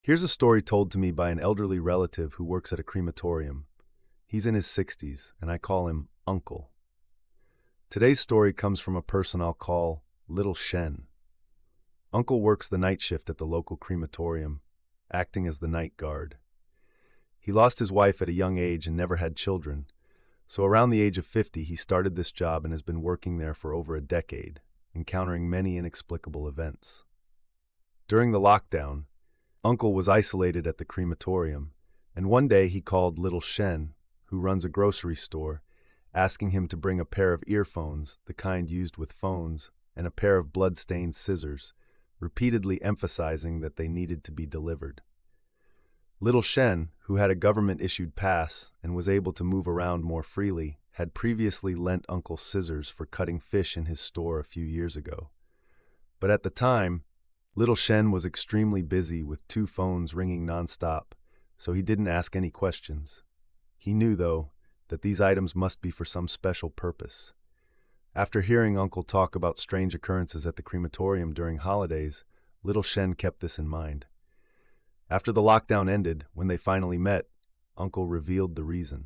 Here's a story told to me by an elderly relative who works at a crematorium. He's in his 60s, and I call him Uncle. Today's story comes from a person I'll call Little Shen. Uncle works the night shift at the local crematorium, acting as the night guard. He lost his wife at a young age and never had children, so around the age of 50 he started this job and has been working there for over a decade, encountering many inexplicable events. During the lockdown, Uncle was isolated at the crematorium, and one day he called Little Shen, who runs a grocery store, asking him to bring a pair of earphones, the kind used with phones, and a pair of blood-stained scissors, repeatedly emphasizing that they needed to be delivered. Little Shen, who had a government-issued pass and was able to move around more freely, had previously lent Uncle scissors for cutting fish in his store a few years ago. But at the time, Little Shen was extremely busy with 2 phones ringing nonstop, so he didn't ask any questions. He knew, though, that these items must be for some special purpose. After hearing Uncle talk about strange occurrences at the crematorium during holidays, Little Shen kept this in mind. After the lockdown ended, when they finally met, Uncle revealed the reason.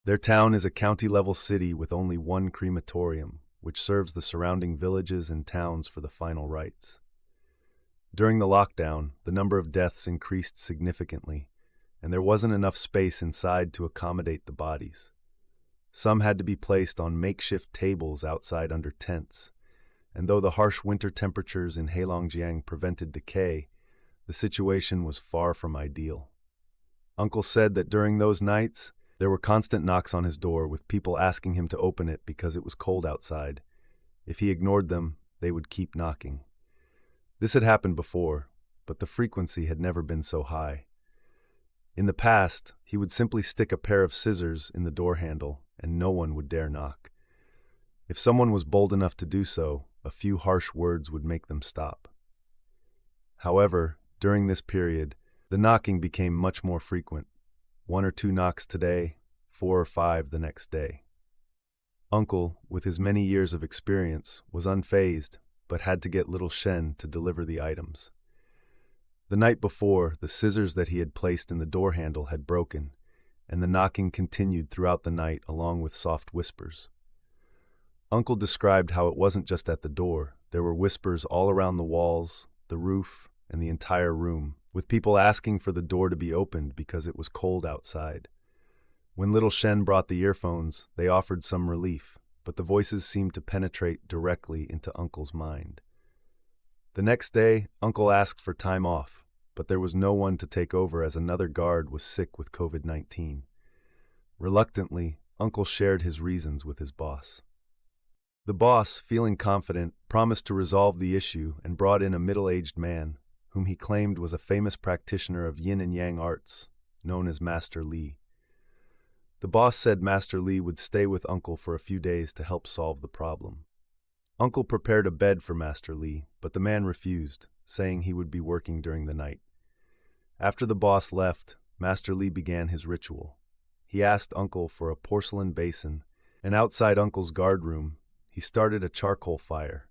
Their town is a county-level city with only one crematorium, which serves the surrounding villages and towns for the final rites. During the lockdown, the number of deaths increased significantly, and there wasn't enough space inside to accommodate the bodies. Some had to be placed on makeshift tables outside under tents, and though the harsh winter temperatures in Heilongjiang prevented decay, the situation was far from ideal. Uncle said that during those nights, there were constant knocks on his door with people asking him to open it because it was cold outside. If he ignored them, they would keep knocking. This had happened before, but the frequency had never been so high. In the past, he would simply stick a pair of scissors in the door handle, and no one would dare knock. If someone was bold enough to do so, a few harsh words would make them stop. However, during this period, the knocking became much more frequent. 1 or 2 knocks today, 4 or 5 the next day. Uncle, with his many years of experience, was unfazed, but had to get Little Shen to deliver the items. The night before, the scissors that he had placed in the door handle had broken, and the knocking continued throughout the night along with soft whispers. Uncle described how it wasn't just at the door. There were whispers all around the walls, the roof, and the entire room, with people asking for the door to be opened because it was cold outside. When Little Shen brought the earphones, they offered some relief, but the voices seemed to penetrate directly into Uncle's mind. The next day, Uncle asked for time off, but there was no one to take over as another guard was sick with COVID-19. Reluctantly, Uncle shared his reasons with his boss. The boss, feeling confident, promised to resolve the issue and brought in a middle-aged man, whom he claimed was a famous practitioner of yin and yang arts, known as Master Li. The boss said Master Li would stay with Uncle for a few days to help solve the problem. Uncle prepared a bed for Master Li, but the man refused, saying he would be working during the night. After the boss left, Master Li began his ritual. He asked Uncle for a porcelain basin, and outside Uncle's guard room, he started a charcoal fire.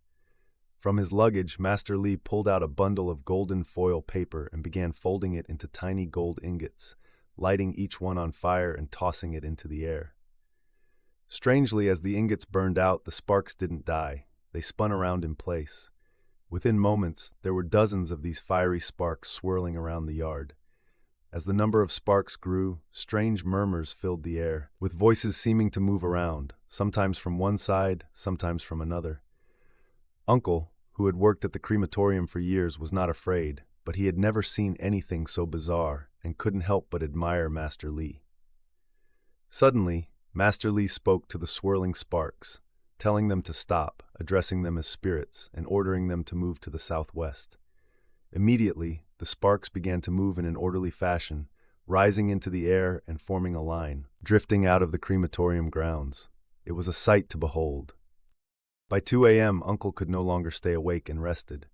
From his luggage, Master Li pulled out a bundle of golden foil paper and began folding it into tiny gold ingots, lighting each one on fire and tossing it into the air. Strangely, as the ingots burned out, the sparks didn't die. They spun around in place. Within moments, there were dozens of these fiery sparks swirling around the yard. As the number of sparks grew, strange murmurs filled the air, with voices seeming to move around, sometimes from one side, sometimes from another. Uncle, who had worked at the crematorium for years, was not afraid, but he had never seen anything so bizarre and couldn't help but admire Master Li. Suddenly, Master Li spoke to the swirling sparks, telling them to stop, addressing them as spirits, and ordering them to move to the southwest. Immediately, the sparks began to move in an orderly fashion, rising into the air and forming a line, drifting out of the crematorium grounds. It was a sight to behold. By 2 a.m., Uncle could no longer stay awake and rested.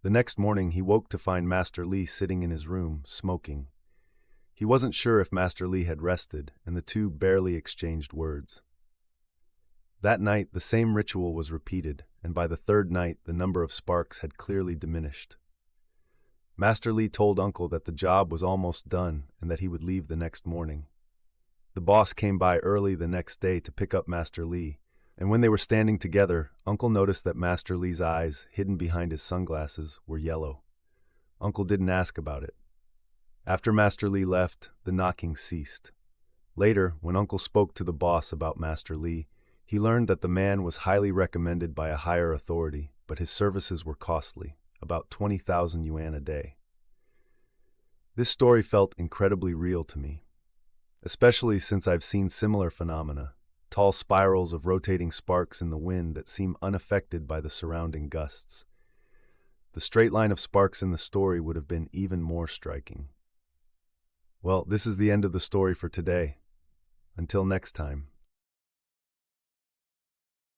The next morning, he woke to find Master Li sitting in his room, smoking. He wasn't sure if Master Li had rested, and the two barely exchanged words. That night, the same ritual was repeated, and by the third night, the number of sparks had clearly diminished. Master Lee told Uncle that the job was almost done and that he would leave the next morning. The boss came by early the next day to pick up Master Lee, and when they were standing together, Uncle noticed that Master Lee's eyes, hidden behind his sunglasses, were yellow. Uncle didn't ask about it. After Master Lee left, the knocking ceased. Later, when Uncle spoke to the boss about Master Lee, he learned that the man was highly recommended by a higher authority, but his services were costly, about 20,000 yuan a day. This story felt incredibly real to me, especially since I've seen similar phenomena, tall spirals of rotating sparks in the wind that seem unaffected by the surrounding gusts. The straight line of sparks in the story would have been even more striking. Well, this is the end of the story for today. Until next time.